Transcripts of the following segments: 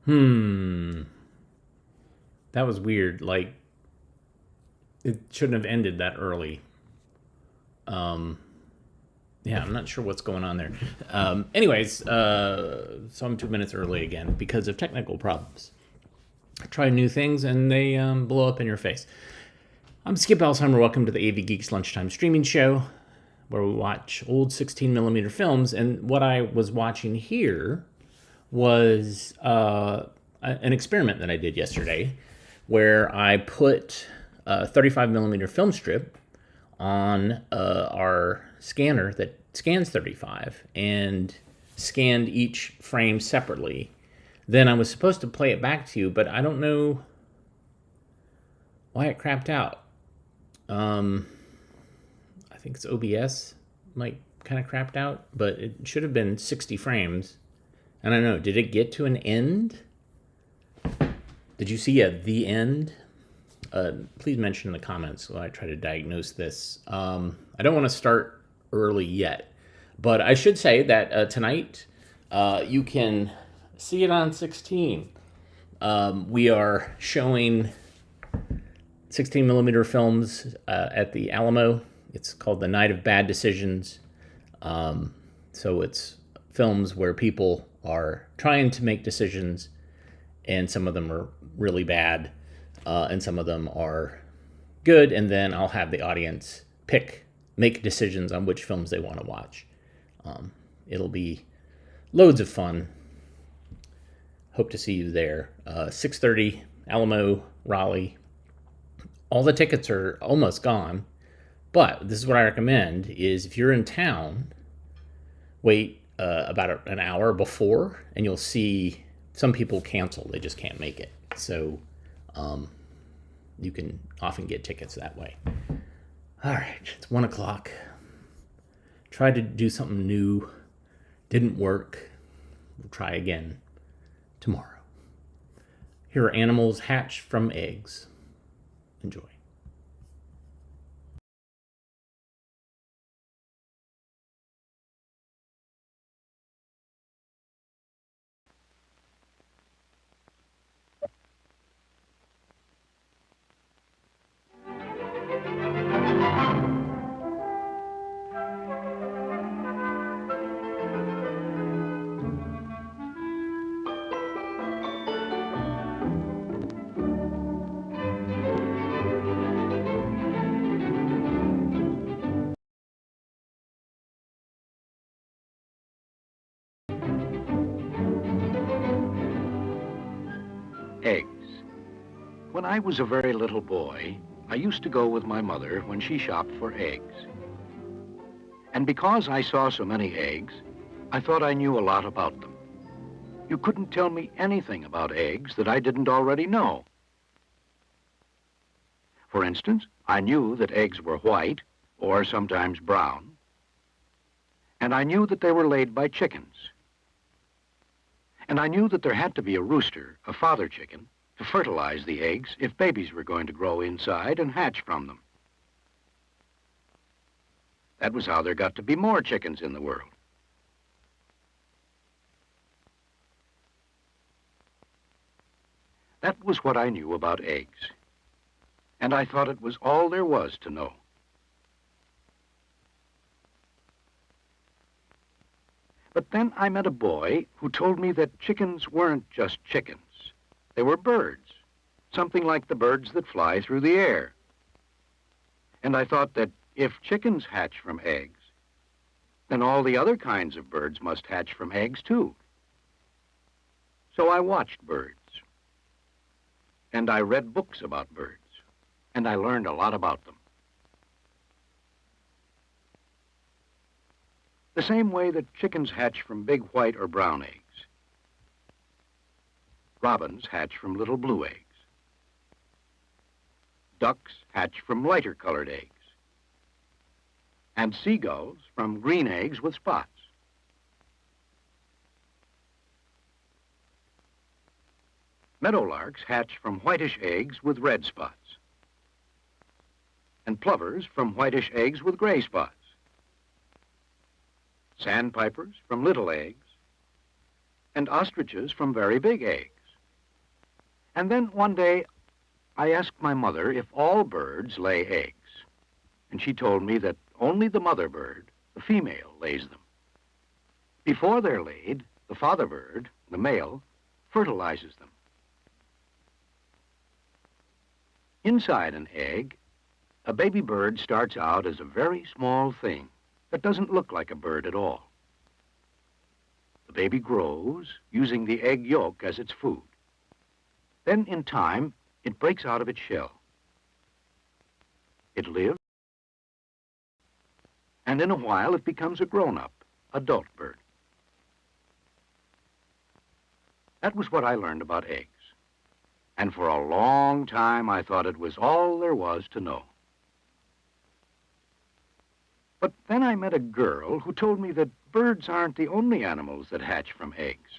Hmm. That was weird. Like, it shouldn't have ended that early. Um, yeah, I'm not sure what's going on there. Anyways, so I'm 2 minutes early again because of technical problems. I try new things and they blow up in your face. I'm Skip Alsheimer. Welcome to the AV Geeks Lunchtime Streaming Show, where we watch old 16 millimeter films. And what I was watching here was an experiment that I did yesterday, where I put a 35 millimeter film strip on our scanner that scans 35 and scanned each frame separately. Then I was supposed to play it back to you, but I don't know why it crapped out. I think it's OBS might kind of crapped out, but it should have been 60 frames. And I don't know, did it get to an end? Did you see the end? Please mention in the comments while I try to diagnose this. I don't want to start early yet, but I should say that tonight you can see it on 16. We are showing 16 millimeter films at the Alamo. It's called The Night of Bad Decisions. So it's films where people are trying to make decisions, and some of them are really bad, and some of them are good, and then I'll have the audience make decisions on which films they want to watch. It'll be loads of fun. Hope to see you there. 6:30, Alamo, Raleigh. All the tickets are almost gone, but this is what I recommend: is if you're in town, wait about an hour before, and you'll see some people cancel. They just can't make it. So you can often get tickets that way. All right, it's 1 o'clock. Tried to do something new. Didn't work. We'll try again tomorrow. Here are animals hatched from eggs. Enjoy. Eggs. When I was a very little boy, I used to go with my mother when she shopped for eggs. And because I saw so many eggs, I thought I knew a lot about them. You couldn't tell me anything about eggs that I didn't already know. For instance, I knew that eggs were white, or sometimes brown, and I knew that they were laid by chickens. And I knew that there had to be a rooster, a father chicken, to fertilize the eggs if babies were going to grow inside and hatch from them. That was how there got to be more chickens in the world. That was what I knew about eggs. And I thought it was all there was to know. But then I met a boy who told me that chickens weren't just chickens. They were birds, something like the birds that fly through the air. And I thought that if chickens hatch from eggs, then all the other kinds of birds must hatch from eggs too. So I watched birds. And I read books about birds. And I learned a lot about them. The same way that chickens hatch from big white or brown eggs. Robins hatch from little blue eggs. Ducks hatch from lighter colored eggs. And seagulls from green eggs with spots. Meadowlarks hatch from whitish eggs with red spots. And plovers from whitish eggs with gray spots. Sandpipers from little eggs, and ostriches from very big eggs. And then one day, I asked my mother if all birds lay eggs. And she told me that only the mother bird, the female, lays them. Before they're laid, the father bird, the male, fertilizes them. Inside an egg, a baby bird starts out as a very small thing that doesn't look like a bird at all. The baby grows, using the egg yolk as its food. Then, in time, it breaks out of its shell. It lives, and in a while it becomes a grown-up, adult bird. That was what I learned about eggs. And for a long time, I thought it was all there was to know. But then I met a girl who told me that birds aren't the only animals that hatch from eggs.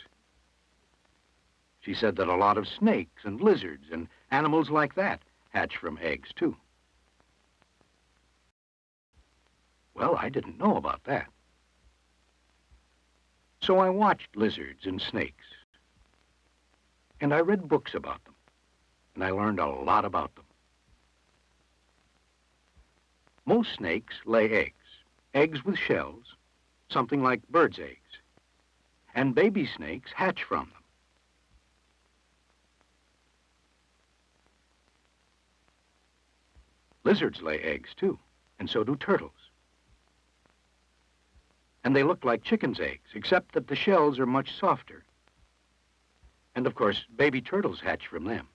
She said that a lot of snakes and lizards and animals like that hatch from eggs, too. Well, I didn't know about that. So I watched lizards and snakes. And I read books about them. And I learned a lot about them. Most snakes lay eggs with shells, something like birds' eggs. And baby snakes hatch from them. Lizards lay eggs, too, and so do turtles. And they look like chickens' eggs, except that the shells are much softer. And, of course, baby turtles hatch from them.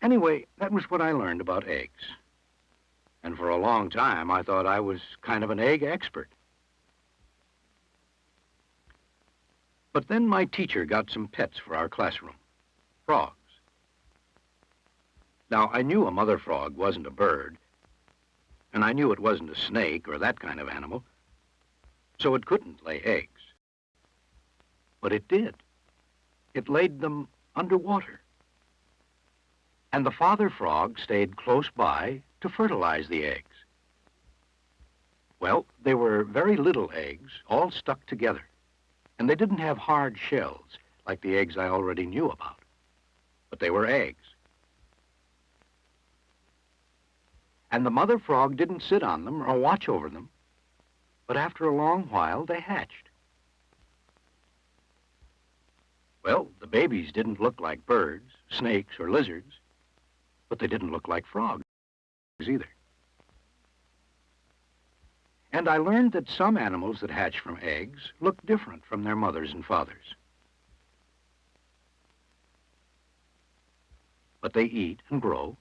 Anyway, that was what I learned about eggs. And for a long time, I thought I was kind of an egg expert. But then my teacher got some pets for our classroom, frogs. Now, I knew a mother frog wasn't a bird, and I knew it wasn't a snake or that kind of animal, so it couldn't lay eggs. But it did. It laid them underwater. And the father frog stayed close by to fertilize the eggs. Well, they were very little eggs, all stuck together, and they didn't have hard shells like the eggs I already knew about, but they were eggs. And the mother frog didn't sit on them or watch over them, but after a long while, they hatched. Well, the babies didn't look like birds, snakes, or lizards, but they didn't look like frogs either. And I learned that some animals that hatch from eggs look different from their mothers and fathers. But they eat and grow,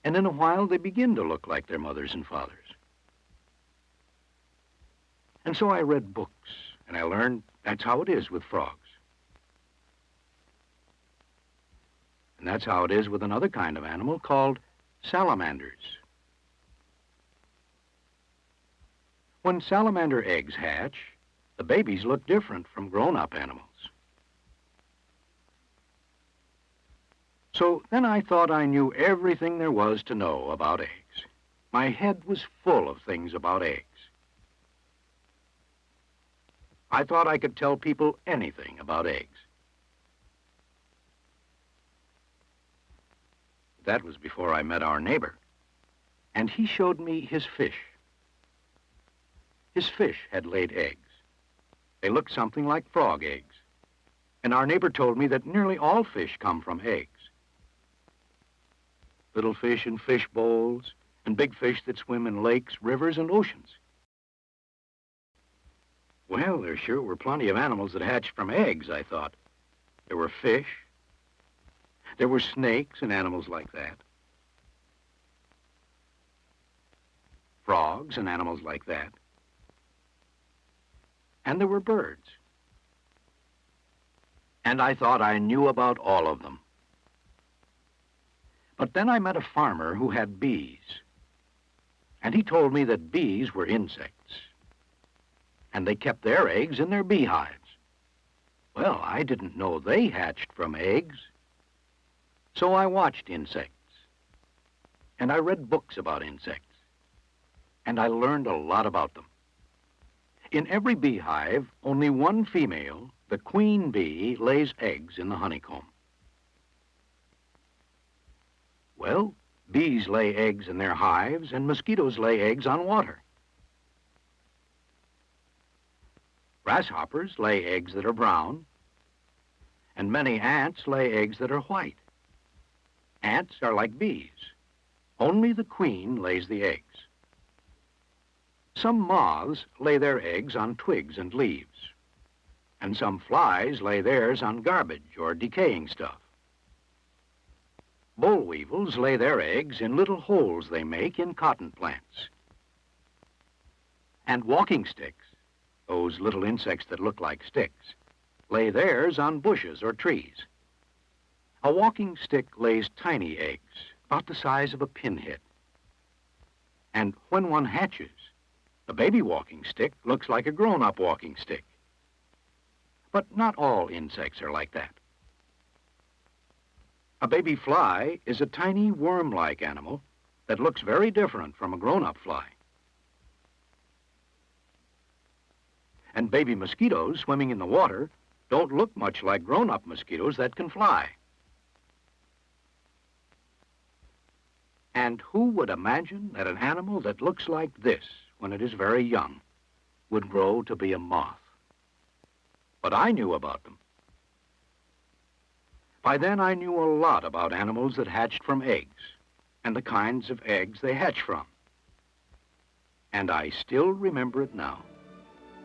and in a while they begin to look like their mothers and fathers. And so I read books, and I learned that's how it is with frogs. And that's how it is with another kind of animal called salamanders. When salamander eggs hatch, the babies look different from grown-up animals. So then I thought I knew everything there was to know about eggs. My head was full of things about eggs. I thought I could tell people anything about eggs. That was before I met our neighbor, and he showed me his fish. His fish had laid eggs. They looked something like frog eggs, and our neighbor told me that nearly all fish come from eggs. Little fish in fish bowls, and big fish that swim in lakes, rivers, and oceans. Well, there sure were plenty of animals that hatched from eggs, I thought. There were fish. There were snakes and animals like that. Frogs and animals like that. And there were birds. And I thought I knew about all of them. But then I met a farmer who had bees. And he told me that bees were insects. And they kept their eggs in their beehives. Well, I didn't know they hatched from eggs. So I watched insects. And I read books about insects. And I learned a lot about them. In every beehive, only one female, the queen bee, lays eggs in the honeycomb. Well, bees lay eggs in their hives, and mosquitoes lay eggs on water. Grasshoppers lay eggs that are brown, and many ants lay eggs that are white. Ants are like bees. Only the queen lays the eggs. Some moths lay their eggs on twigs and leaves, and some flies lay theirs on garbage or decaying stuff. Boll weevils lay their eggs in little holes they make in cotton plants. And walking sticks, those little insects that look like sticks, lay theirs on bushes or trees. A walking stick lays tiny eggs, about the size of a pinhead. And when one hatches, a baby walking stick looks like a grown-up walking stick. But not all insects are like that. A baby fly is a tiny worm-like animal that looks very different from a grown-up fly. And baby mosquitoes swimming in the water don't look much like grown-up mosquitoes that can fly. And who would imagine that an animal that looks like this when it is very young would grow to be a moth? But I knew about them. By then I knew a lot about animals that hatched from eggs and the kinds of eggs they hatch from. And I still remember it now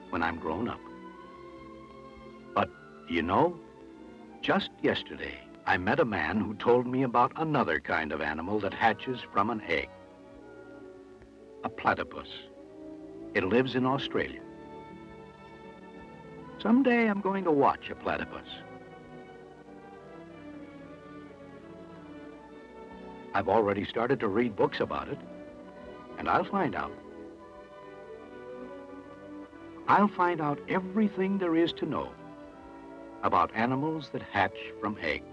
when I'm grown up. But, you know, just yesterday I met a man who told me about another kind of animal that hatches from an egg. A platypus. It lives in Australia. Someday I'm going to watch a platypus. I've already started to read books about it, and I'll find out. I'll find out everything there is to know about animals that hatch from eggs.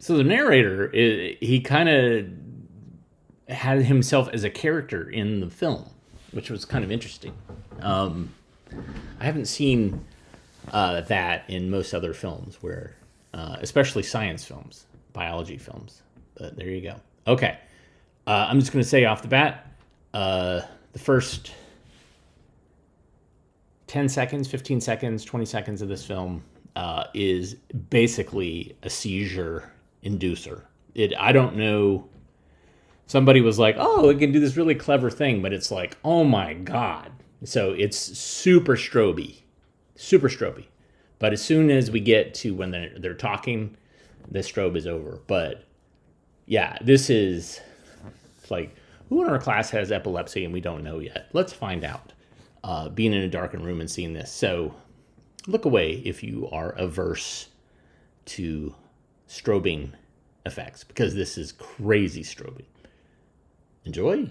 So the narrator, he kind of had himself as a character in the film, which was kind of interesting. I haven't seen that in most other films, where, especially science films, biology films. But there you go. Okay, I'm just going to say off the bat, the first 10 seconds, 15 seconds, 20 seconds of this film is basically a seizure inducer. I don't know. Somebody was like, oh, it can do this really clever thing, but it's like, oh my God. So it's super stroby. But as soon as we get to when they're talking, the strobe is over. But yeah, this is like, who in our class has epilepsy and we don't know yet? Let's find out. Being in a darkened room and seeing this. So look away if you are averse to strobing effects, because this is crazy strobing. Enjoy.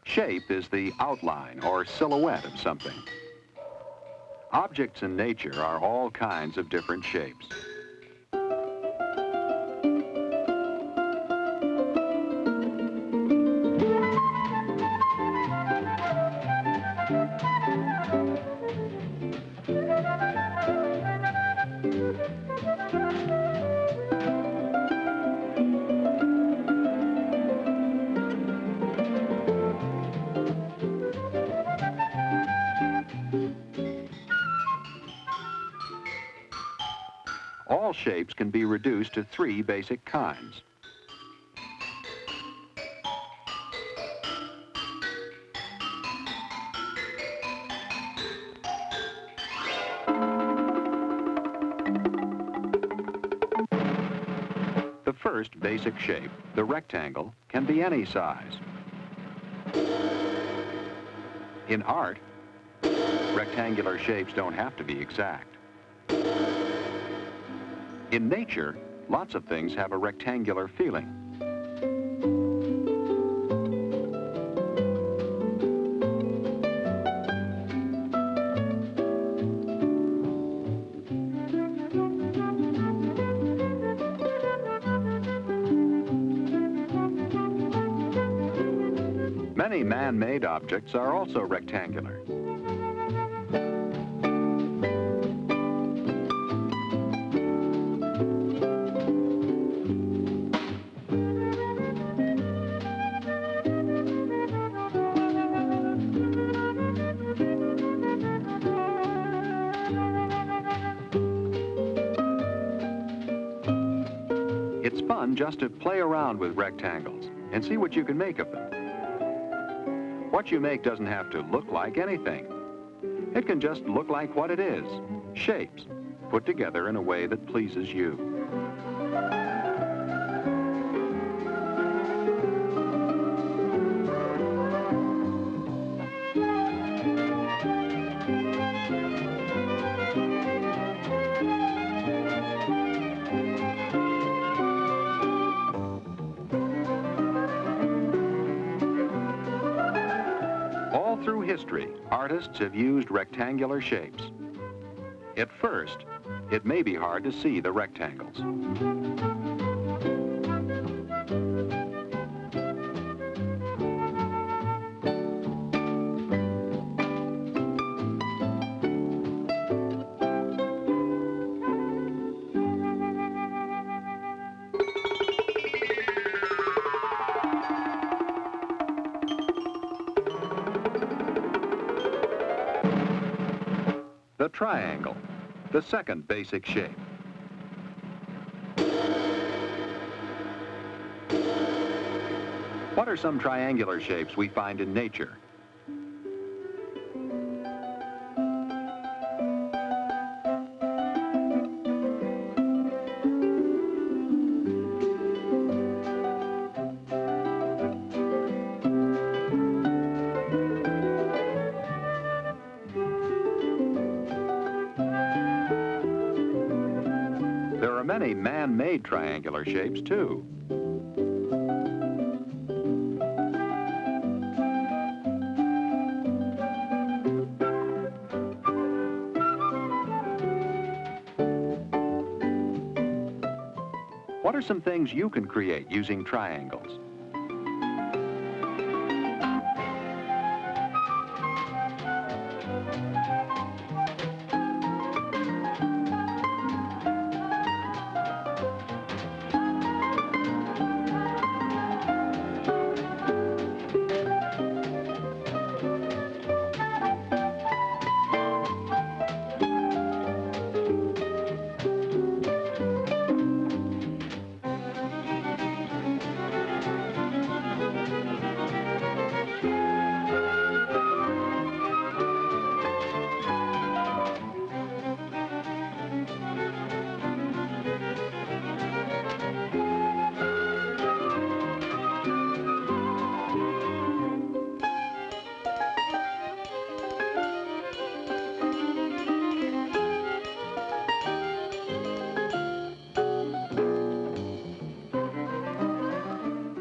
Shape is the outline or silhouette of something. Objects in nature are all kinds of different shapes. All shapes can be reduced to 3 basic kinds. The first basic shape, the rectangle, can be any size. In art, rectangular shapes don't have to be exact. In nature, lots of things have a rectangular feeling. Many man-made objects are also rectangular. It's fun just to play around with rectangles and see what you can make of them. What you make doesn't have to look like anything. It can just look like what it is, shapes, put together in a way that pleases you. Through history, artists have used rectangular shapes. At first, it may be hard to see the rectangles. The triangle, the second basic shape. What are some triangular shapes we find in nature? There are many man-made triangular shapes, too. What are some things you can create using triangles?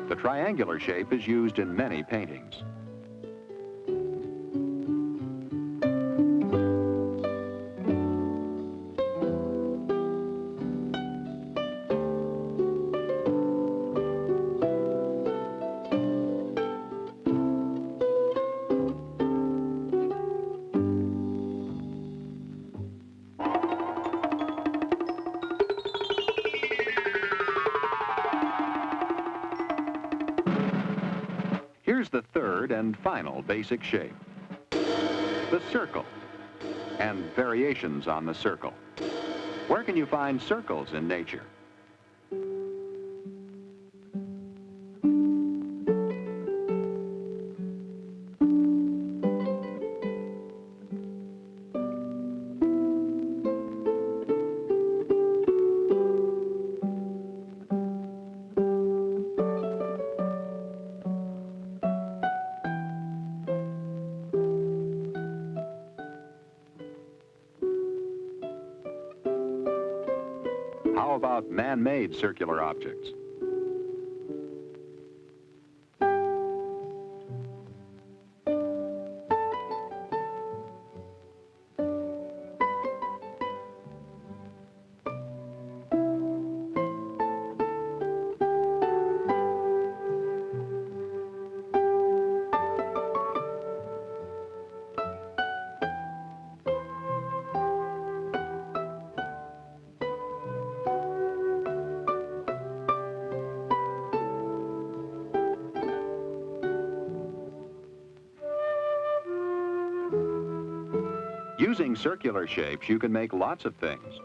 The triangular shape is used in many paintings. Here's the third and final basic shape, the circle, and variations on the circle. Where can you find circles in nature? How about man-made circular objects? Using circular shapes, you can make lots of things.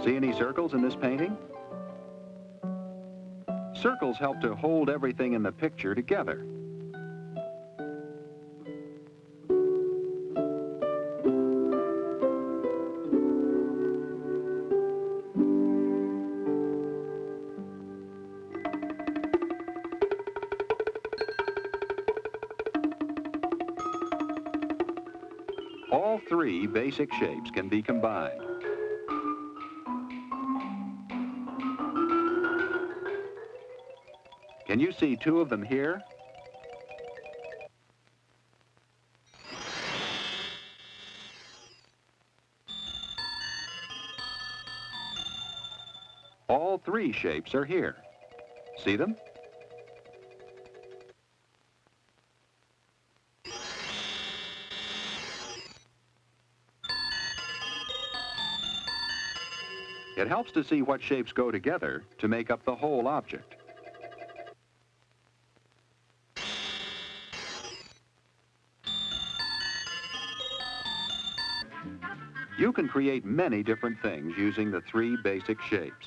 See any circles in this painting? Circles help to hold everything in the picture together. All three basic shapes can be combined. Can you see two of them here? All three shapes are here. See them? It helps to see what shapes go together to make up the whole object. You can create many different things using the three basic shapes.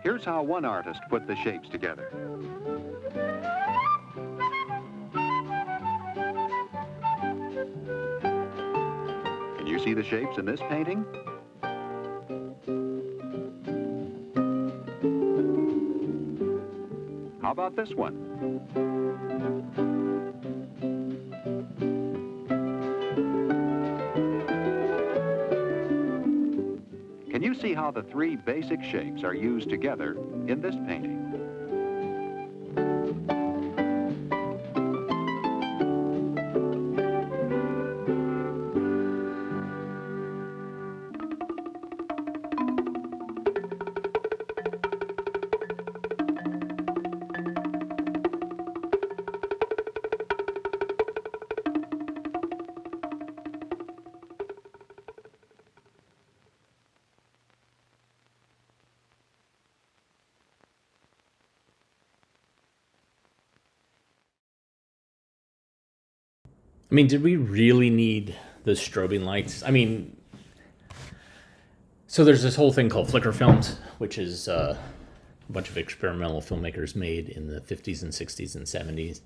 Here's how one artist put the shapes together. Can you see the shapes in this painting? How about this one? Can you see how the three basic shapes are used together in this painting? I mean, did we really need the strobing lights? I mean, so there's this whole thing called flicker films, which is a bunch of experimental filmmakers made in the 50s and 60s and 70s.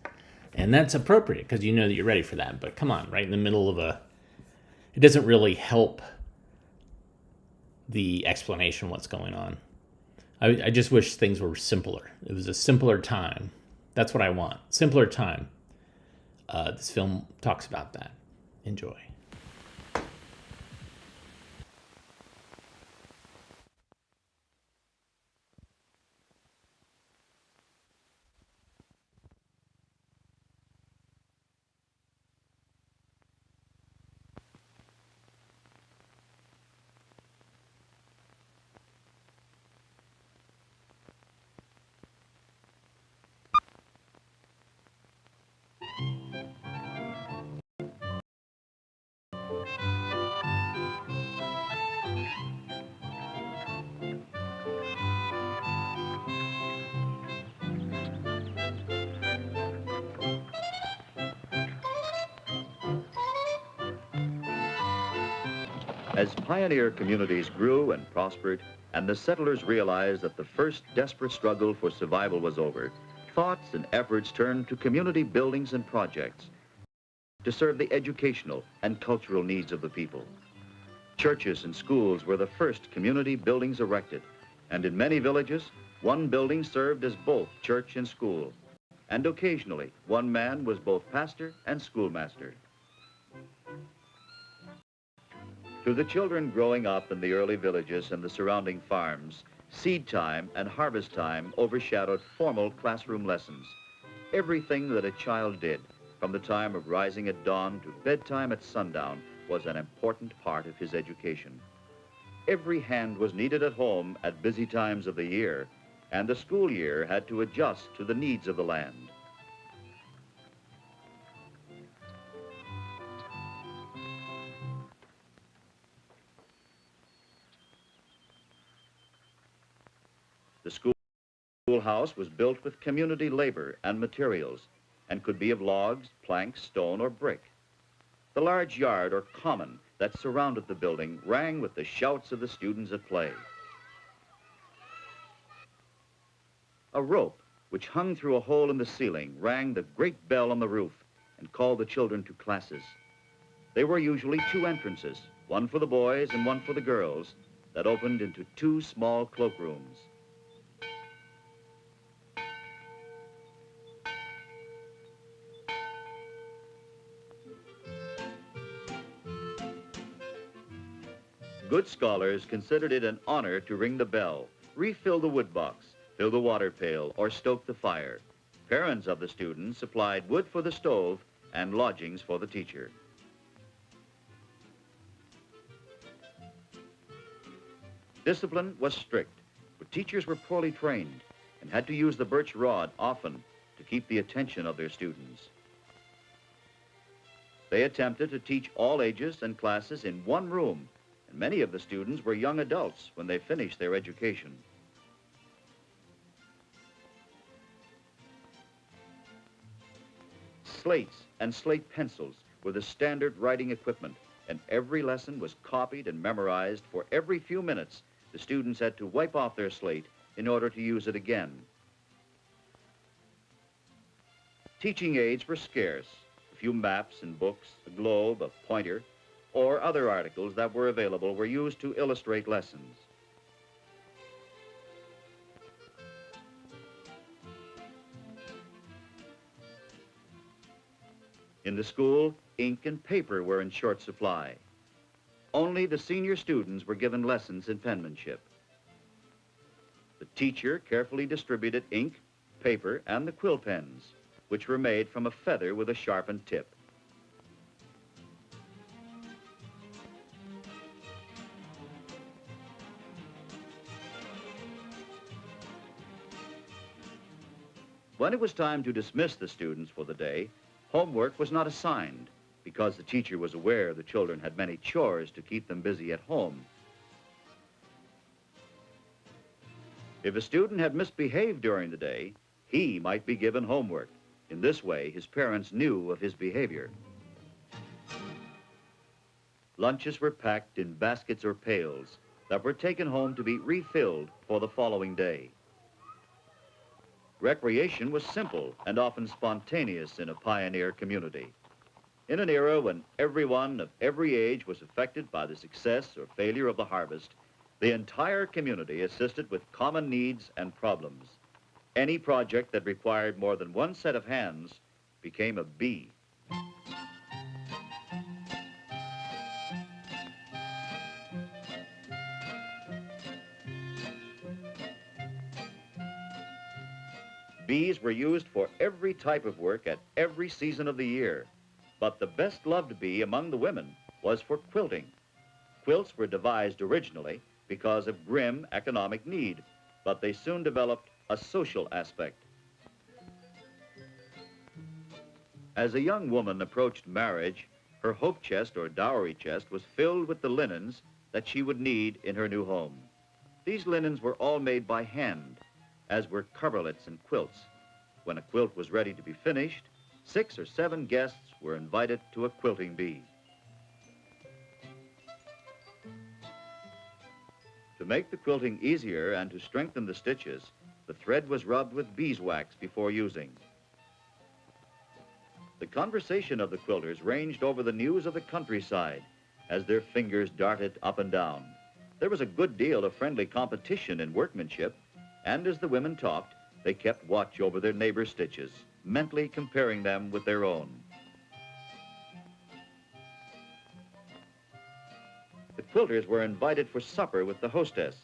And that's appropriate because you know that you're ready for that. But come on, right in the middle of it doesn't really help the explanation of what's going on. I just wish things were simpler. It was a simpler time. That's what I want. Simpler time. This film talks about that. Enjoy. As pioneer communities grew and prospered, and the settlers realized that the first desperate struggle for survival was over, thoughts and efforts turned to community buildings and projects to serve the educational and cultural needs of the people. Churches and schools were the first community buildings erected, and in many villages, one building served as both church and school, and occasionally one man was both pastor and schoolmaster. To the children growing up in the early villages and the surrounding farms, seed time and harvest time overshadowed formal classroom lessons. Everything that a child did, from the time of rising at dawn to bedtime at sundown, was an important part of his education. Every hand was needed at home at busy times of the year, and the school year had to adjust to the needs of the land. The schoolhouse was built with community labor and materials and could be of logs, planks, stone, or brick. The large yard or common that surrounded the building rang with the shouts of the students at play. A rope which hung through a hole in the ceiling rang the great bell on the roof and called the children to classes. There were usually two entrances, one for the boys and one for the girls, that opened into two small cloakrooms. Good scholars considered it an honor to ring the bell, refill the wood box, fill the water pail, or stoke the fire. Parents of the students supplied wood for the stove and lodgings for the teacher. Discipline was strict, but teachers were poorly trained and had to use the birch rod often to keep the attention of their students. They attempted to teach all ages and classes in one room, and many of the students were young adults when they finished their education. Slates and slate pencils were the standard writing equipment, and every lesson was copied and memorized. For every few minutes, the students had to wipe off their slate in order to use it again. Teaching aids were scarce. A few maps and books, a globe, a pointer, or other articles that were available were used to illustrate lessons. In the school, ink and paper were in short supply. Only the senior students were given lessons in penmanship. The teacher carefully distributed ink, paper, and the quill pens, which were made from a feather with a sharpened tip. When it was time to dismiss the students for the day, homework was not assigned because the teacher was aware the children had many chores to keep them busy at home. If a student had misbehaved during the day, he might be given homework. In this way, his parents knew of his behavior. Lunches were packed in baskets or pails that were taken home to be refilled for the following day. Recreation was simple and often spontaneous in a pioneer community. In an era when everyone of every age was affected by the success or failure of the harvest, the entire community assisted with common needs and problems. Any project that required more than one set of hands became a bee. Bees were used for every type of work at every season of the year. But the best-loved bee among the women was for quilting. Quilts were devised originally because of grim economic need, but they soon developed a social aspect. As a young woman approached marriage, her hope chest or dowry chest was filled with the linens that she would need in her new home. These linens were all made by hand, as were coverlets and quilts. When a quilt was ready to be finished, 6 or 7 guests were invited to a quilting bee. To make the quilting easier and to strengthen the stitches, the thread was rubbed with beeswax before using. The conversation of the quilters ranged over the news of the countryside as their fingers darted up and down. There was a good deal of friendly competition in workmanship, and as the women talked, they kept watch over their neighbors' stitches, mentally comparing them with their own. The quilters were invited for supper with the hostess,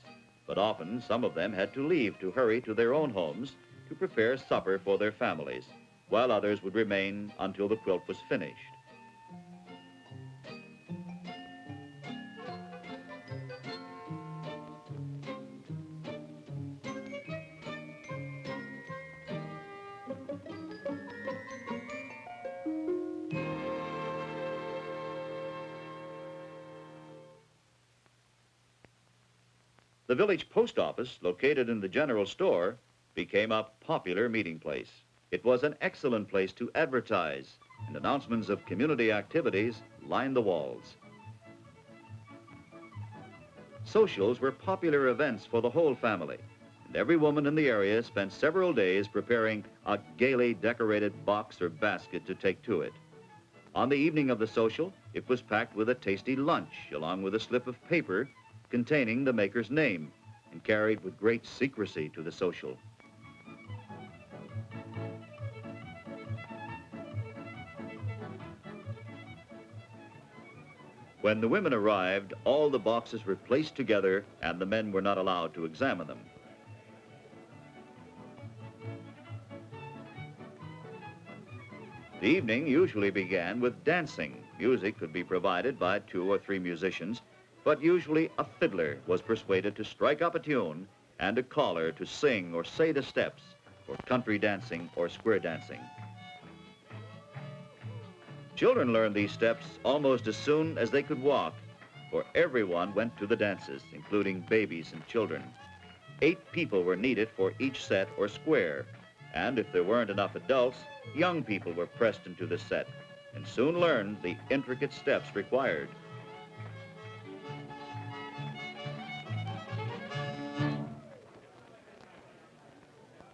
but often some of them had to leave to hurry to their own homes to prepare supper for their families, while others would remain until the quilt was finished. The village post office, located in the general store, became a popular meeting place. It was an excellent place to advertise, and announcements of community activities lined the walls. Socials were popular events for the whole family, and every woman in the area spent several days preparing a gaily decorated box or basket to take to it. On the evening of the social, it was packed with a tasty lunch, along with a slip of paper containing the maker's name, and carried with great secrecy to the social. When the women arrived, all the boxes were placed together and the men were not allowed to examine them. The evening usually began with dancing. Music could be provided by 2 or 3 musicians, but usually a fiddler was persuaded to strike up a tune and a caller to sing or say the steps for country dancing or square dancing. Children learned these steps almost as soon as they could walk, for everyone went to the dances, including babies and children. 8 people were needed for each set or square, and if there weren't enough adults, young people were pressed into the set and soon learned the intricate steps required.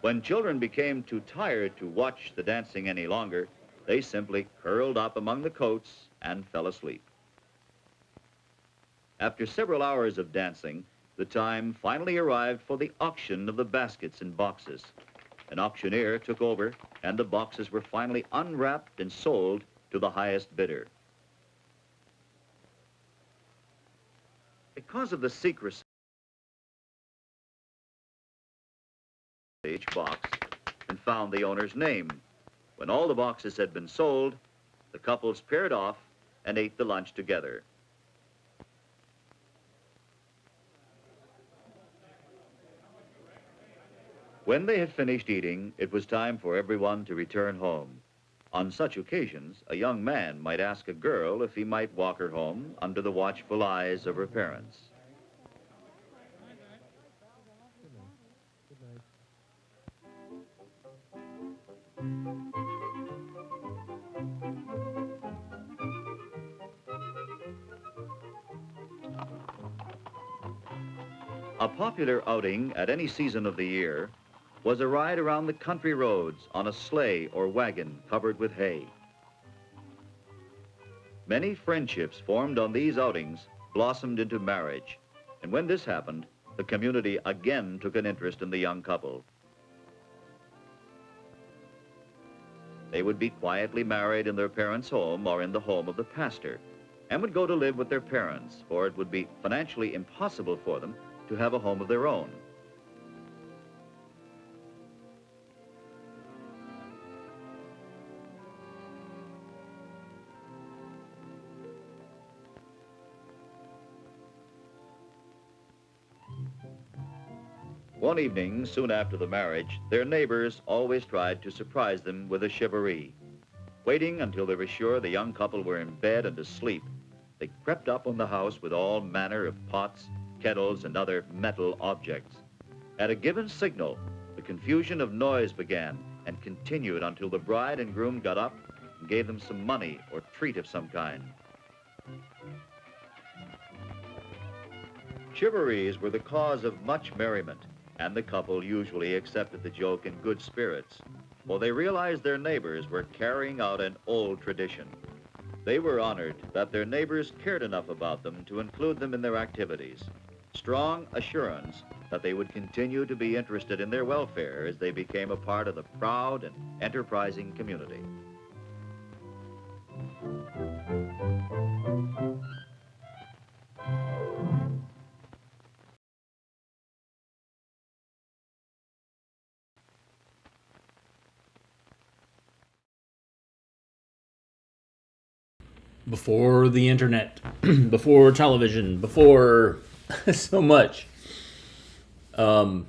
When children became too tired to watch the dancing any longer, they simply curled up among the coats and fell asleep. After several hours of dancing, the time finally arrived for the auction of the baskets and boxes. An auctioneer took over, and the boxes were finally unwrapped and sold to the highest bidder. Because of the secrecy of each box, and found the owner's name. When all the boxes had been sold, the couples paired off and ate the lunch together. When they had finished eating, it was time for everyone to return home. On such occasions, a young man might ask a girl if he might walk her home under the watchful eyes of her parents. A popular outing at any season of the year was a ride around the country roads on a sleigh or wagon covered with hay. Many friendships formed on these outings blossomed into marriage, and when this happened, the community again took an interest in the young couple. They would be quietly married in their parents' home or in the home of the pastor, and would go to live with their parents, for it would be financially impossible for them to have a home of their own. One evening, soon after the marriage, their neighbors always tried to surprise them with a charivari. Waiting until they were sure the young couple were in bed and asleep, they crept up on the house with all manner of pots, kettles, and other metal objects. At a given signal, the confusion of noise began and continued until the bride and groom got up and gave them some money or treat of some kind. Charivaris were the cause of much merriment, and the couple usually accepted the joke in good spirits, for they realized their neighbors were carrying out an old tradition. They were honored that their neighbors cared enough about them to include them in their activities. Strong assurance that they would continue to be interested in their welfare as they became a part of the proud and enterprising community. Before the internet, before television, before so much. Wow,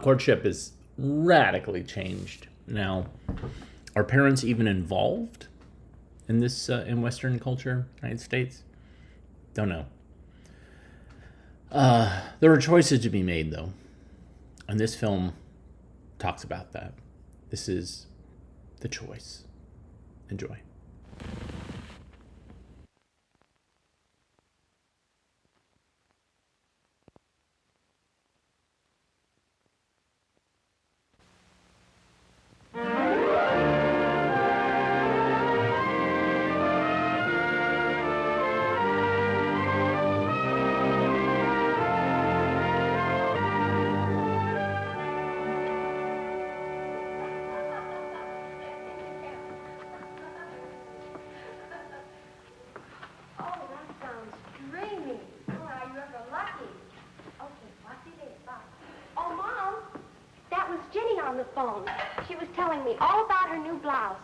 courtship is radically changed now. Are parents even involved in this in Western culture, United States? Don't know. There are choices to be made, though, and this film talks about that. This is the choice. Enjoy. The phone. She was telling me all about her new blouse.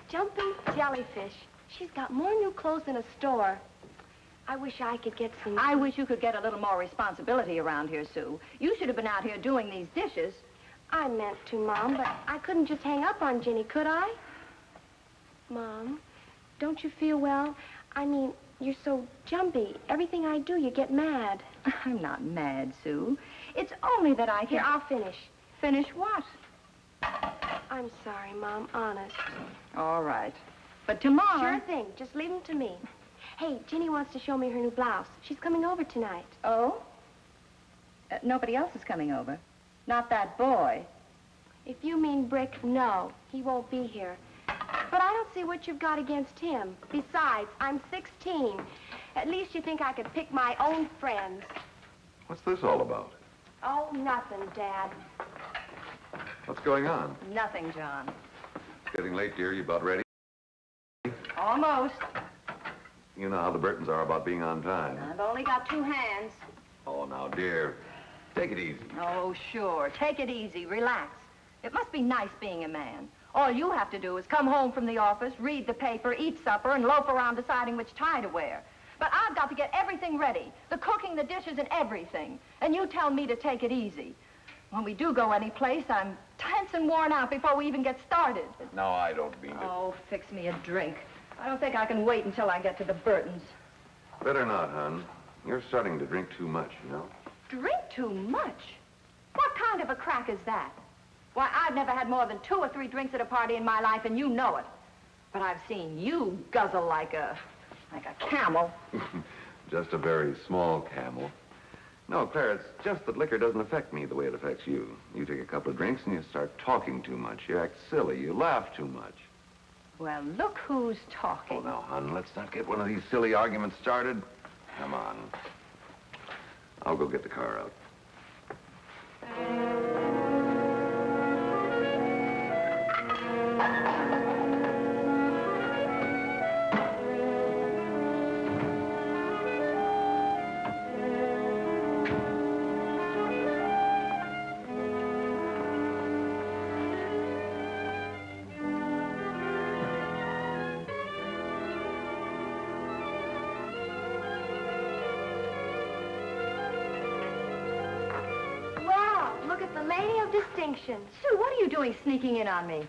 Jumping jellyfish. She's got more new clothes in a store. I wish I could get some... I wish you could get a little more responsibility around here, Sue. You should have been out here doing these dishes. I meant to, Mom, but I couldn't just hang up on Ginny, could I? Mom, don't you feel well? I mean, you're so jumpy. Everything I do, you get mad. I'm not mad, Sue. It's only that I can... Here, I'll finish. Finish what? I'm sorry, Mom, honest. All right. But tomorrow... Sure thing. Just leave them to me. Hey, Ginny wants to show me her new blouse. She's coming over tonight. Oh? Nobody else is coming over. Not that boy. If you mean Brick, no. He won't be here. But I don't see what you've got against him. Besides, I'm 16. At least you think I could pick my own friends. What's this all about? Oh, nothing, Dad. What's going on? Nothing, John. It's getting late, dear. You about ready? Almost. You know how the Burtons are about being on time. I've only got 2 hands. Oh, now, dear, take it easy. Oh, sure. Take it easy. Relax. It must be nice being a man. All you have to do is come home from the office, read the paper, eat supper, and loaf around deciding which tie to wear. But I've got to get everything ready. The cooking, the dishes, and everything. And you tell me to take it easy. When we do go any place, I'm tense and worn out before we even get started. No, I don't mean it. Oh, fix me a drink. I don't think I can wait until I get to the Burtons. Better not, hon. You're starting to drink too much, you know. Drink too much? What kind of a crack is that? Why, I've never had more than 2 or 3 drinks at a party in my life, and you know it. But I've seen you guzzle like a camel. Just a very small camel. No, Claire, it's just that liquor doesn't affect me the way it affects you. You take a couple of drinks and you start talking too much. You act silly. You laugh too much. Well, look who's talking. Oh, now, hon, let's not get one of these silly arguments started. Come on. I'll go get the car out. Look at the lady of distinction. Sue, what are you doing sneaking in on me?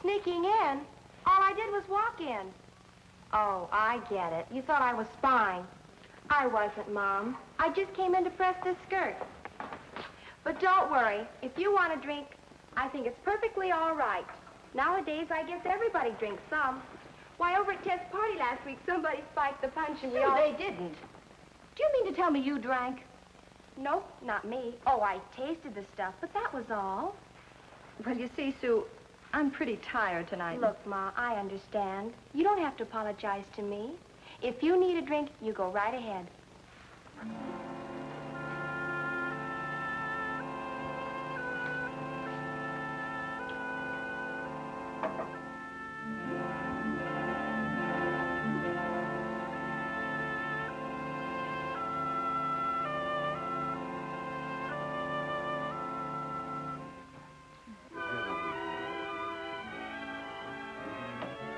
Sneaking in? All I did was walk in. Oh, I get it. You thought I was spying. I wasn't, Mom. I just came in to press this skirt. But don't worry. If you want a drink, I think it's perfectly all right. Nowadays, I guess everybody drinks some. Why, over at Ted's party last week, somebody spiked the punch and we all... They didn't. Do you mean to tell me you drank? Nope, not me. Oh, I tasted the stuff, but that was all. Well, you see, Sue, I'm pretty tired tonight. Look, Ma, I understand. You don't have to apologize to me. If you need a drink, you go right ahead.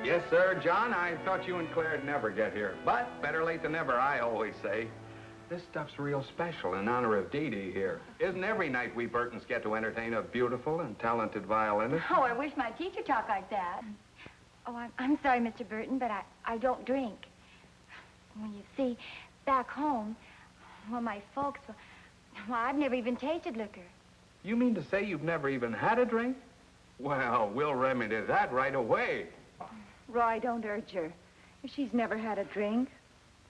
Yes, sir, John, I thought you and Claire'd never get here. But better late than never, I always say. This stuff's real special in honor of Dee Dee here. Isn't every night we Burtons get to entertain a beautiful and talented violinist? Oh, I wish my teacher talked like that. Oh, I'm sorry, Mr. Burton, but I don't drink. Well, you see, back home, well, my folks, well, I've never even tasted liquor. You mean to say you've never even had a drink? Well, we'll remedy that right away. Roy, don't urge her. If she's never had a drink.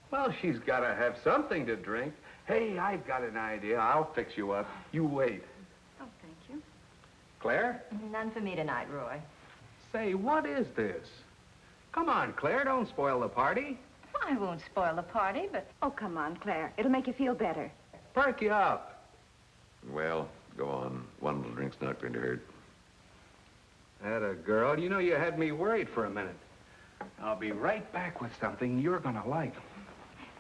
Well, she's got to have something to drink. Hey, I've got an idea. I'll fix you up. You wait. Oh, thank you. Claire? None for me tonight, Roy. Say, what is this? Come on, Claire, don't spoil the party. I won't spoil the party, but... Oh, come on, Claire. It'll make you feel better. Perk you up. Well, go on. One little drink's not going to hurt. Atta girl, you know you had me worried for a minute. I'll be right back with something you're gonna like.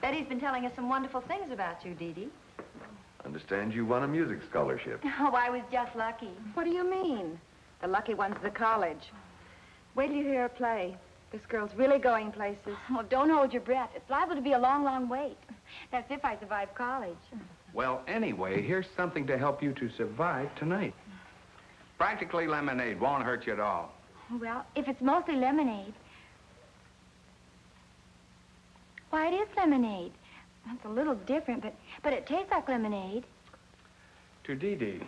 Betty's been telling us some wonderful things about you, Dee Dee. Understand you won a music scholarship. Oh, I was just lucky. What do you mean? The lucky one's the college. Wait till you hear her play. This girl's really going places. Well, don't hold your breath. It's liable to be a long, long wait. That's if I survive college. Well, anyway, here's something to help you to survive tonight. Practically lemonade. Won't hurt you at all. Well, if it's mostly lemonade... Why, it is lemonade. It's a little different, but it tastes like lemonade. To Dee Dee.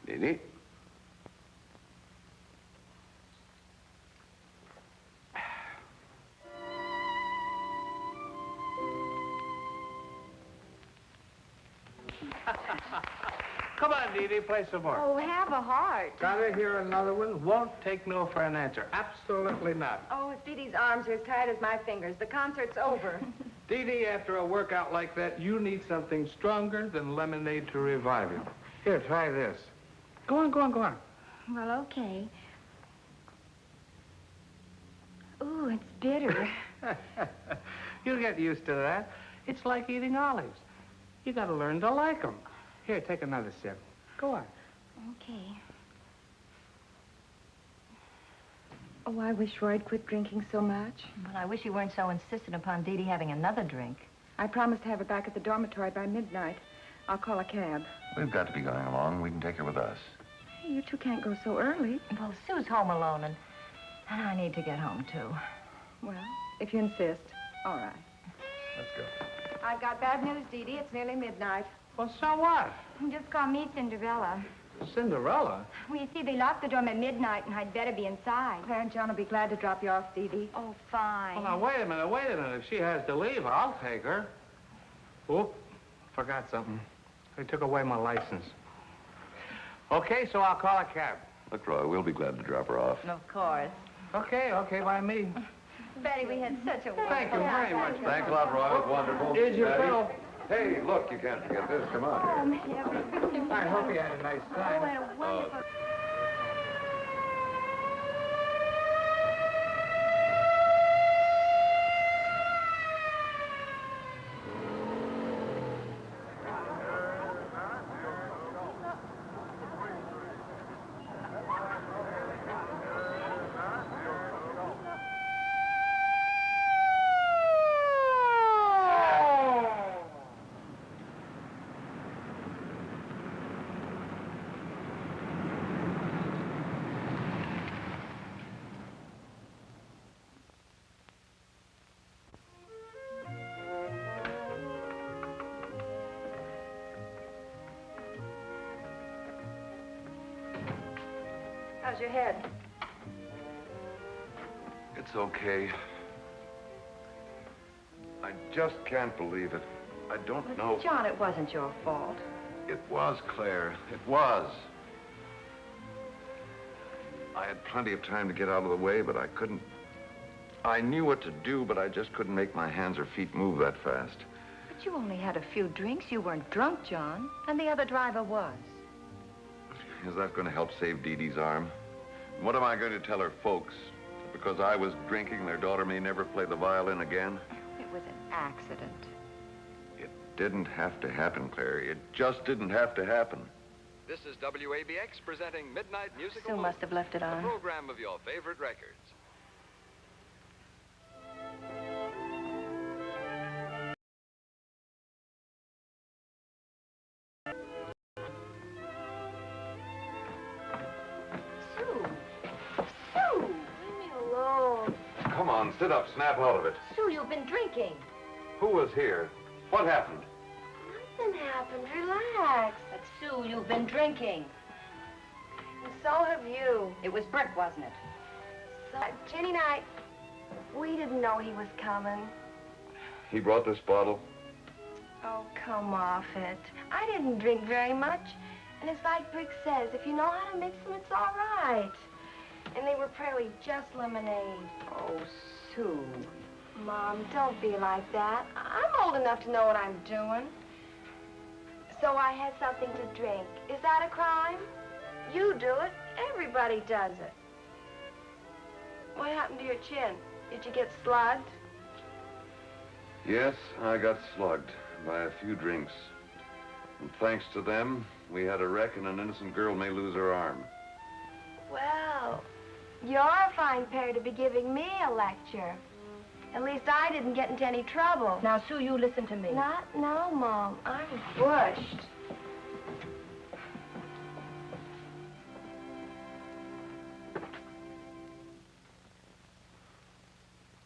Dee Dee? Come on, Dee Dee, play some more. Oh, have a heart. Gotta hear another one? Won't take no for an answer. Absolutely not. Oh, if Dee Dee's arms are as tight as my fingers, the concert's over. Dee Dee, after a workout like that, you need something stronger than lemonade to revive you. Here, try this. Go on, go on, go on. Well, okay. Ooh, it's bitter. You'll get used to that. It's like eating olives. You gotta learn to like them. Here, take another sip. Go on. Okay. Oh, I wish Roy'd quit drinking so much. Well, I wish you weren't so insistent upon Dee Dee having another drink. I promised to have her back at the dormitory by midnight. I'll call a cab. We've got to be going along. We can take her with us. Hey, you two can't go so early. Well, Sue's home alone, and I need to get home, too. Well, if you insist. All right. Let's go. I've got bad news, Dee Dee. It's nearly midnight. Well, so what? Just call me Cinderella. Cinderella? Well, you see, they locked the door at midnight, and I'd better be inside. Claire and John will be glad to drop you off, Dee Dee. Oh, fine. Well, now, wait a minute, wait a minute. If she has to leave, I'll take her. Oop, Forgot something. They took away my license. Okay, so I'll call a cab. Look, Roy, we'll be glad to drop her off. Of course. Okay, by me. Betty, we had such a wonderful Thank you very much. Thanks a lot, Roy. It was wonderful. Here's your Daddy. bill. Hey, look, you can't forget this. Come on here. I hope you had a nice time. What a wonderful... How's your head? It's okay. I just can't believe it. I don't know. John, it wasn't your fault. It was, Claire. It was. I had plenty of time to get out of the way, but I couldn't. I knew what to do, but I just couldn't make my hands or feet move that fast. But you only had a few drinks. You weren't drunk, John. And the other driver was. Is that going to help save Dee Dee's arm? What am I going to tell her folks? Because I was drinking, their daughter may never play the violin again? It was an accident. It didn't have to happen, Claire. It just didn't have to happen. This is WABX presenting Midnight Musical Sue must have left it a on. program of your favorite records. Come on, sit up, snap out of it. Sue, you've been drinking. Who was here? What happened? Nothing happened. Relax. But Sue, you've been drinking. And so have you. It was Brick, wasn't it? So, Jenny and I, we didn't know he was coming. He brought this bottle. Oh, come off it. I didn't drink very much. And it's like Brick says, if you know how to mix them, it's all right. And they were probably just lemonade. Oh, Sue. Mom, don't be like that. I'm old enough to know what I'm doing. So I had something to drink. Is that a crime? You do it. Everybody does it. What happened to your chin? Did you get slugged? Yes, I got slugged by a few drinks. And thanks to them, we had a wreck and an innocent girl may lose her arm. Well, you're a fine pair to be giving me a lecture. At least I didn't get into any trouble. Now, Sue, you listen to me. Not now, Mom. I'm bushed.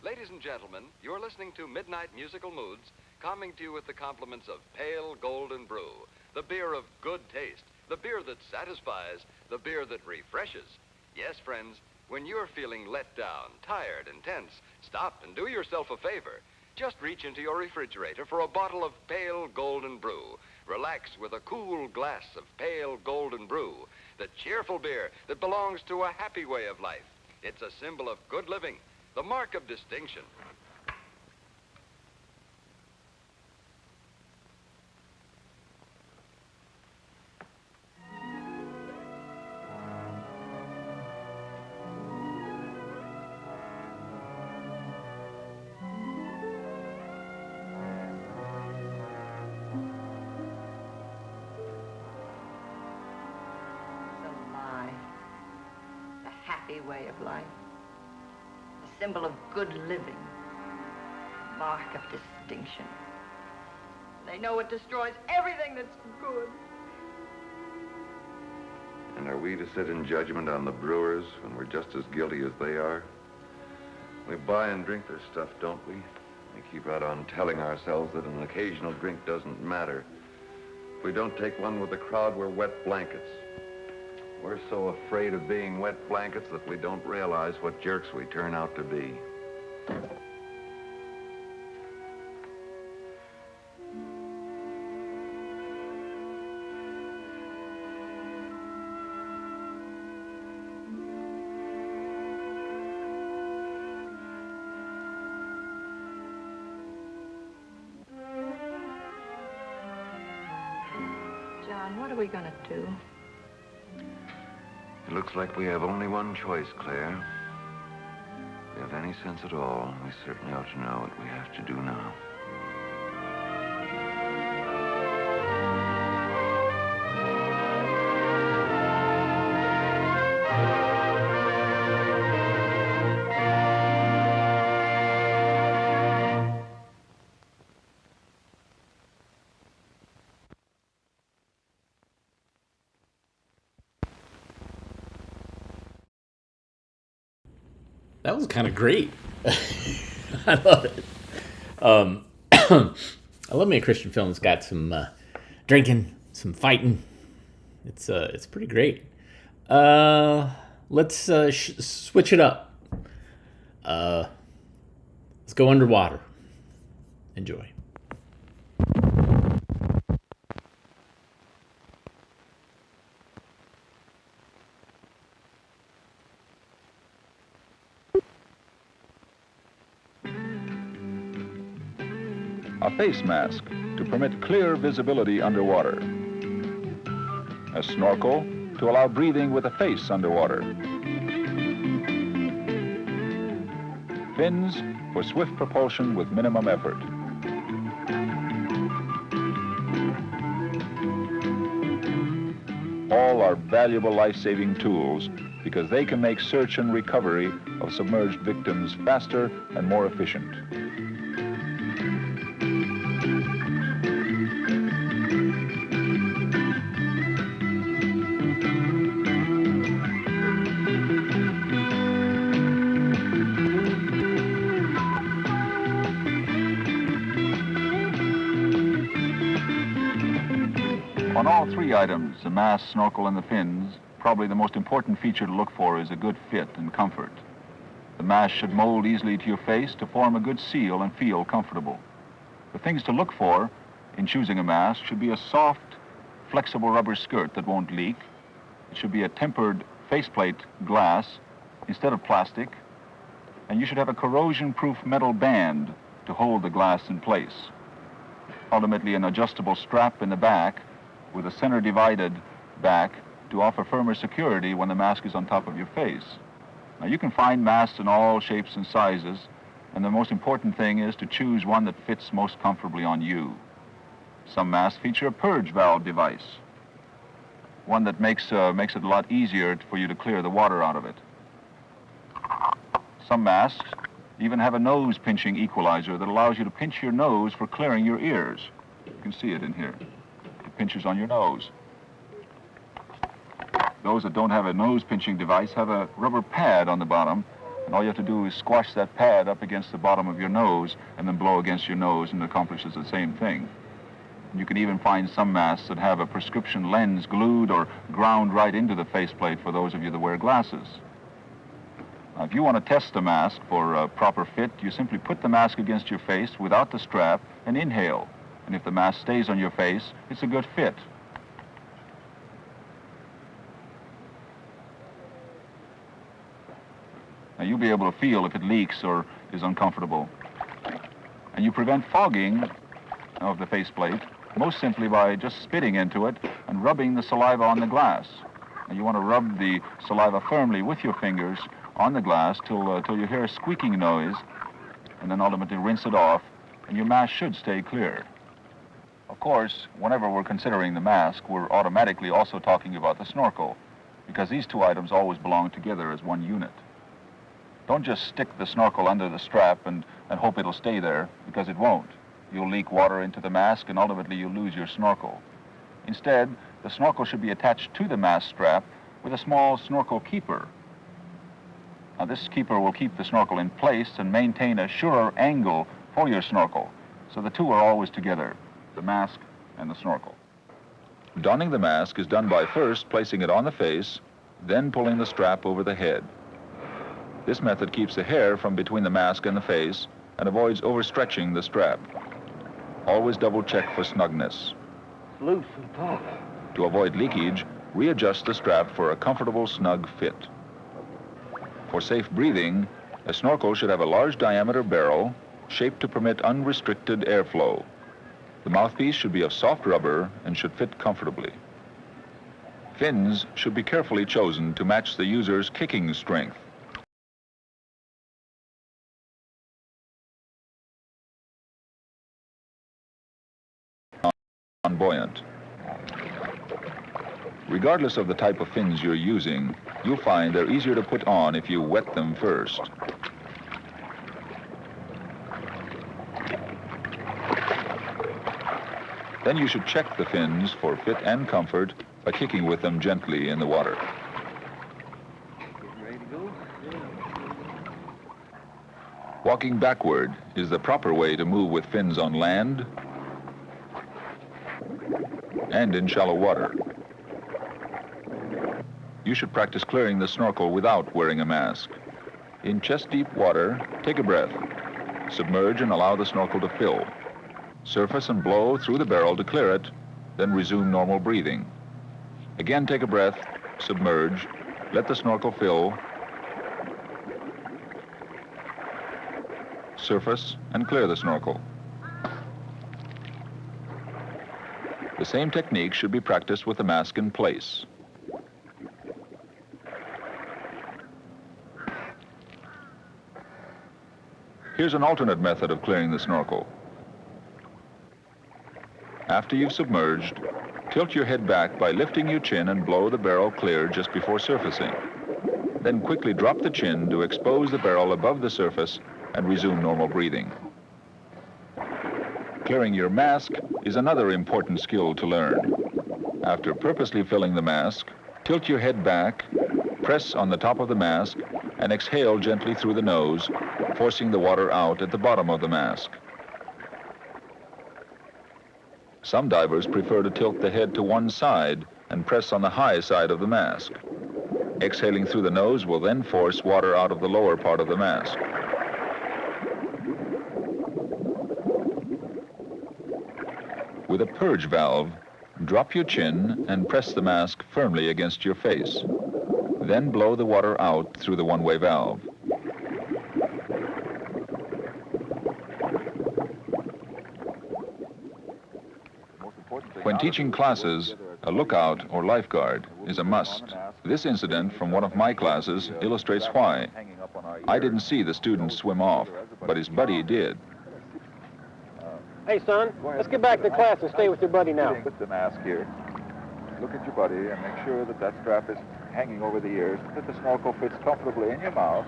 Ladies and gentlemen, you're listening to Midnight Musical Moods, coming to you with the compliments of Pale Golden Brew, the beer of good taste, the beer that satisfies, the beer that refreshes. Yes, friends, when you're feeling let down, tired, and tense, stop and do yourself a favor. Just reach into your refrigerator for a bottle of Pale Golden Brew. Relax with a cool glass of Pale Golden Brew, the cheerful beer that belongs to a happy way of life. It's a symbol of good living, the mark of distinction. The lie. The happy way of life. The symbol of good living. The mark of distinction. They know it destroys everything that's good. And are we to sit in judgment on the brewers when we're just as guilty as they are? We buy and drink their stuff, don't we? We keep right on telling ourselves that an occasional drink doesn't matter. If we don't take one with the crowd, we're wet blankets. We're so afraid of being wet blankets that we don't realize what jerks we turn out to be. John, what are we going to do? It looks like we have only one choice, Claire. If we have any sense at all, we certainly ought to know what we have to do now. That was kind of great. I love it. I love me a Christian film that's got some drinking, some fighting. It's pretty great. Let's switch it up. Let's go underwater. Enjoy. A face mask to permit clear visibility underwater. A snorkel to allow breathing with a face underwater. Fins for swift propulsion with minimum effort. All are valuable life-saving tools because they can make search and recovery of submerged victims faster and more efficient. On all three items, the mask, snorkel, and the fins, probably the most important feature to look for is a good fit and comfort. The mask should mold easily to your face to form a good seal and feel comfortable. The things to look for in choosing a mask should be a soft, flexible rubber skirt that won't leak. It should be a tempered faceplate glass instead of plastic. And you should have a corrosion-proof metal band to hold the glass in place. Ultimately, an adjustable strap in the back with a center-divided back to offer firmer security when the mask is on top of your face. Now, you can find masks in all shapes and sizes, and the most important thing is to choose one that fits most comfortably on you. Some masks feature a purge valve device, one that makes it a lot easier for you to clear the water out of it. Some masks even have a nose-pinching equalizer that allows you to pinch your nose for clearing your ears. You can see it in here. Pinches on your nose. Those that don't have a nose-pinching device have a rubber pad on the bottom, and all you have to do is squash that pad up against the bottom of your nose and then blow against your nose, and it accomplishes the same thing. You can even find some masks that have a prescription lens glued or ground right into the faceplate for those of you that wear glasses. Now, if you want to test the mask for a proper fit, you simply put the mask against your face without the strap and inhale. And if the mask stays on your face, it's a good fit. Now, you'll be able to feel if it leaks or is uncomfortable. And you prevent fogging of the faceplate most simply by just spitting into it and rubbing the saliva on the glass. And you want to rub the saliva firmly with your fingers on the glass till you hear a squeaking noise, and then ultimately rinse it off, and your mask should stay clear. Of course, whenever we're considering the mask, we're automatically also talking about the snorkel, because these two items always belong together as one unit. Don't just stick the snorkel under the strap and hope it'll stay there, because it won't. You'll leak water into the mask, and ultimately you'll lose your snorkel. Instead, the snorkel should be attached to the mask strap with a small snorkel keeper. Now, this keeper will keep the snorkel in place and maintain a surer angle for your snorkel, so the two are always together, the mask and the snorkel. Donning the mask is done by first placing it on the face, then pulling the strap over the head. This method keeps the hair from between the mask and the face and avoids overstretching the strap. Always double check for snugness. Loose and tough. To avoid leakage, readjust the strap for a comfortable, snug fit. For safe breathing, a snorkel should have a large diameter barrel shaped to permit unrestricted airflow. The mouthpiece should be of soft rubber and should fit comfortably. Fins should be carefully chosen to match the user's kicking strength. Buoyant. Regardless of the type of fins you're using, you'll find they're easier to put on if you wet them first. Then you should check the fins for fit and comfort by kicking with them gently in the water. Ready to go? Walking backward is the proper way to move with fins on land and in shallow water. You should practice clearing the snorkel without wearing a mask. In chest-deep water, take a breath. Submerge and allow the snorkel to fill. Surface and blow through the barrel to clear it, then resume normal breathing. Again, take a breath, submerge, let the snorkel fill, surface, and clear the snorkel. The same technique should be practiced with the mask in place. Here's an alternate method of clearing the snorkel. After you've submerged, tilt your head back by lifting your chin and blow the barrel clear just before surfacing. Then quickly drop the chin to expose the barrel above the surface and resume normal breathing. Clearing your mask is another important skill to learn. After purposely filling the mask, tilt your head back, press on the top of the mask, and exhale gently through the nose, forcing the water out at the bottom of the mask. Some divers prefer to tilt the head to one side and press on the high side of the mask. Exhaling through the nose will then force water out of the lower part of the mask. With a purge valve, drop your chin and press the mask firmly against your face. Then blow the water out through the one-way valve. When teaching classes, a lookout or lifeguard is a must. This incident from one of my classes illustrates why. I didn't see the student swim off, but his buddy did. Hey, son, let's get back to class and stay with your buddy now. Put the mask here. Look at your buddy and make sure that that strap is hanging over the ears, that the snorkel fits comfortably in your mouth.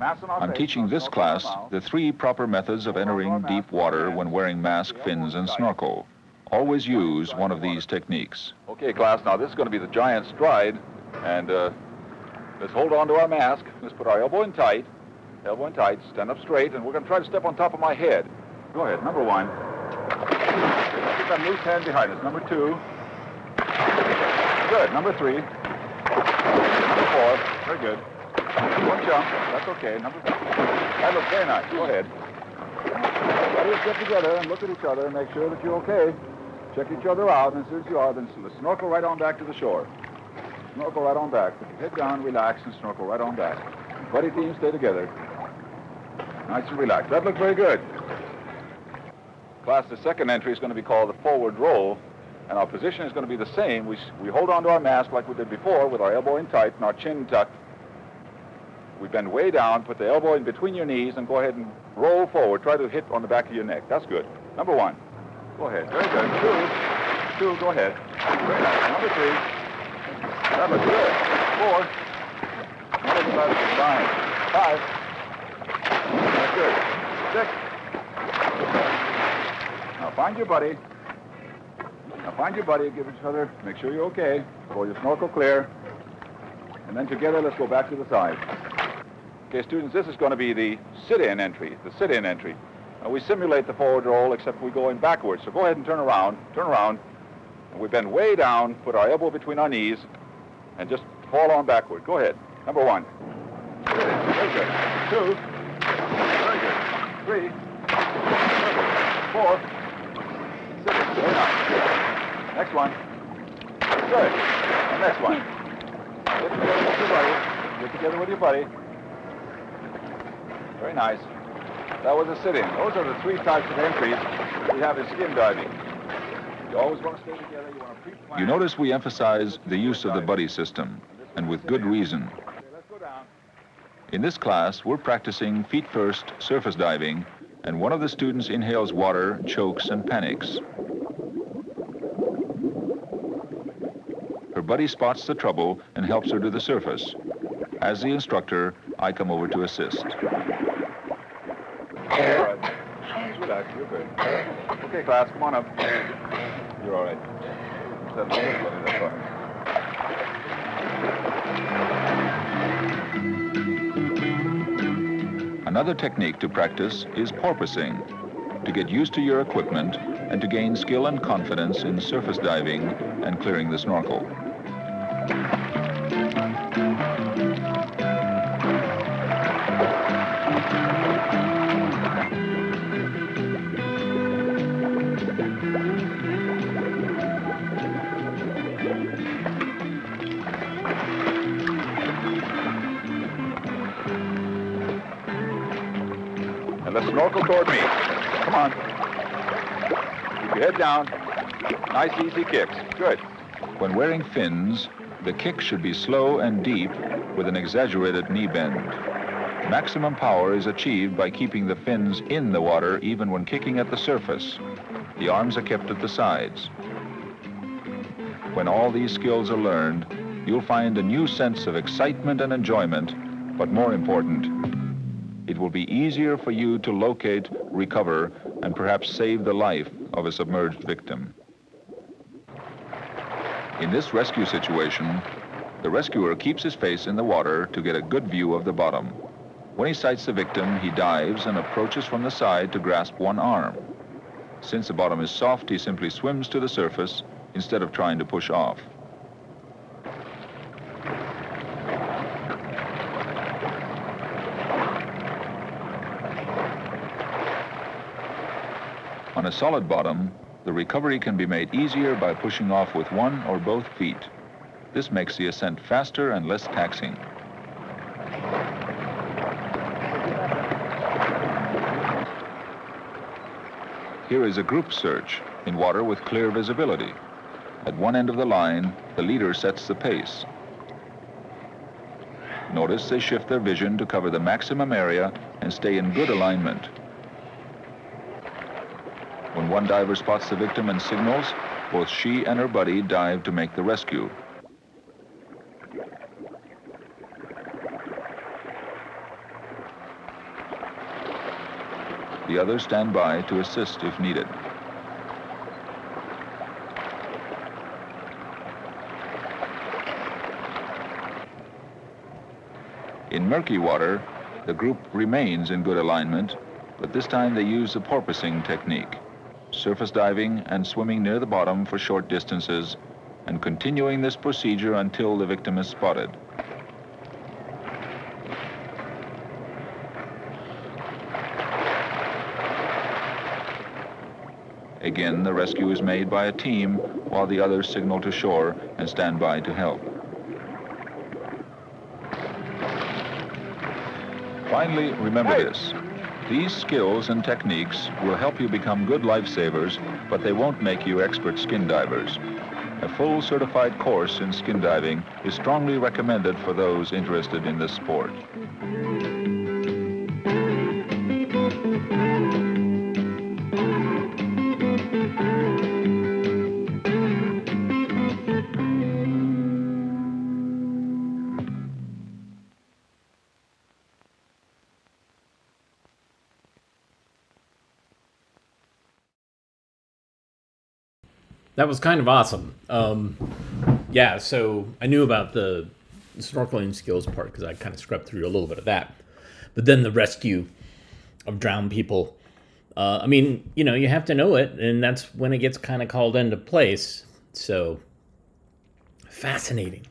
I'm teaching this class the 3 proper methods of entering deep water when wearing mask, fins, and snorkel. Always use one of these techniques. Okay, class, now this is going to be the giant stride, and let's hold on to our mask. Let's put our elbow in tight, stand up straight, and we're going to try to step on top of my head. Go ahead, number 1. Keep that loose hand behind us. Number 2. Good, number 3. Number 4, very good. 1 jump, that's okay. Number 5. That looks very nice, go ahead. Everybody get together and look at each other and make sure that you're okay. Check each other out, and as soon as you are, then snorkel right on back to the shore. Snorkel right on back. Put your head down, relax, and snorkel right on back. Buddy team, stay together. Nice and relaxed. That looked very good. Class, the second entry is going to be called the forward roll, and our position is going to be the same. We hold on to our mask like we did before with our elbow in tight and our chin tucked. We bend way down, put the elbow in between your knees, and go ahead and roll forward. Try to hit on the back of your neck. That's good. Number 1. Go ahead. Very good. 2. Go ahead. Very nice. Number 3. That looks good. 4. That looks fine. 5. That's good. 6. Now find your buddy. Give each other. Make sure you're okay. Pull your snorkel clear. And then together, let's go back to the side. Okay, students, this is going to be the sit-in entry. We simulate the forward roll, except we're going backwards. So go ahead and turn around. And we bend way down, put our elbow between our knees, and just fall on backward. Go ahead. Number 1. Very good. 2. Very good. 3. 4. 6. Very nice. Next one. Good. And next one. Get together with your buddy. Very nice. That was a sit-in. Those are the 3 types of entries we have in skin diving. You always want to stay together. You want to pre-plan. You notice we emphasize the use of the buddy system, and with good reason. In this class, we're practicing feet-first surface diving, and one of the students inhales water, chokes, and panics. Her buddy spots the trouble and helps her to the surface. As the instructor, I come over to assist. All right. Just relax. You're good. Okay, class, come on up. You're all right. That's fine. Another technique to practice is porpoising, to get used to your equipment and to gain skill and confidence in surface diving and clearing the snorkel. And let's snorkel toward me. Come on. Keep your head down. Nice, easy kicks. Good. When wearing fins, the kick should be slow and deep with an exaggerated knee bend. Maximum power is achieved by keeping the fins in the water even when kicking at the surface. The arms are kept at the sides. When all these skills are learned, you'll find a new sense of excitement and enjoyment, but more important, it will be easier for you to locate, recover, and perhaps save the life of a submerged victim. In this rescue situation, the rescuer keeps his face in the water to get a good view of the bottom. When he sights the victim, he dives and approaches from the side to grasp one arm. Since the bottom is soft, he simply swims to the surface instead of trying to push off. On a solid bottom, the recovery can be made easier by pushing off with one or both feet. This makes the ascent faster and less taxing. Here is a group search in water with clear visibility. At one end of the line, the leader sets the pace. Notice they shift their vision to cover the maximum area and stay in good alignment. When one diver spots the victim and signals, both she and her buddy dive to make the rescue. The others stand by to assist if needed. In murky water, the group remains in good alignment, but this time they use the porpoising technique, surface diving and swimming near the bottom for short distances, and continuing this procedure until the victim is spotted. Again, the rescue is made by a team while the others signal to shore and stand by to help. Finally, remember this. These skills and techniques will help you become good lifesavers, but they won't make you expert skin divers. A full certified course in skin diving is strongly recommended for those interested in this sport. That was kind of awesome. Yeah, so I knew about the snorkeling skills part because I kind of scrubbed through a little bit of that. But then the rescue of drowned people. I mean, you know, you have to know it, and that's when it gets kind of called into place. So fascinating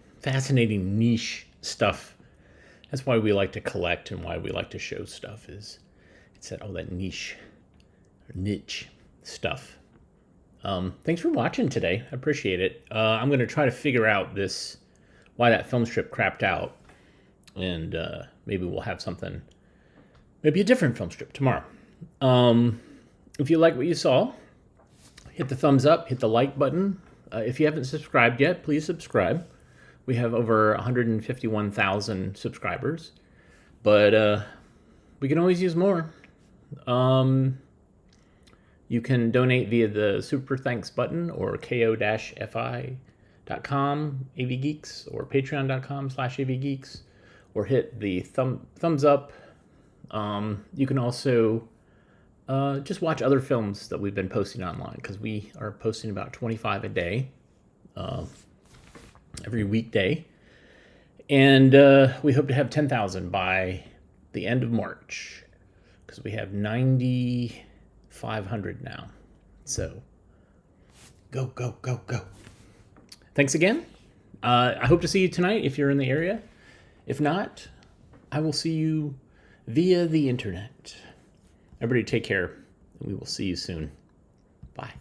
niche stuff. That's why we like to collect and why we like to show stuff is it's that all that niche stuff. Thanks for watching today. I appreciate it. I'm going to try to figure out why that film strip crapped out. And maybe we'll have something, maybe a different film strip tomorrow. If you like what you saw, hit the thumbs up, hit the like button. If you haven't subscribed yet, please subscribe. We have over 151,000 subscribers, but we can always use more. You can donate via the Super Thanks button or ko-fi.com avgeeks or patreon.com/avgeeks, or hit the thumbs up. You can also just watch other films that we've been posting online, because we are posting about 25 a day, every weekday. And we hope to have 10,000 by the end of March, because we have 9,500 now. So go, go, go, go. Thanks again. I hope to see you tonight if you're in the area. If not, I will see you via the internet. Everybody take care, and we will see you soon. Bye.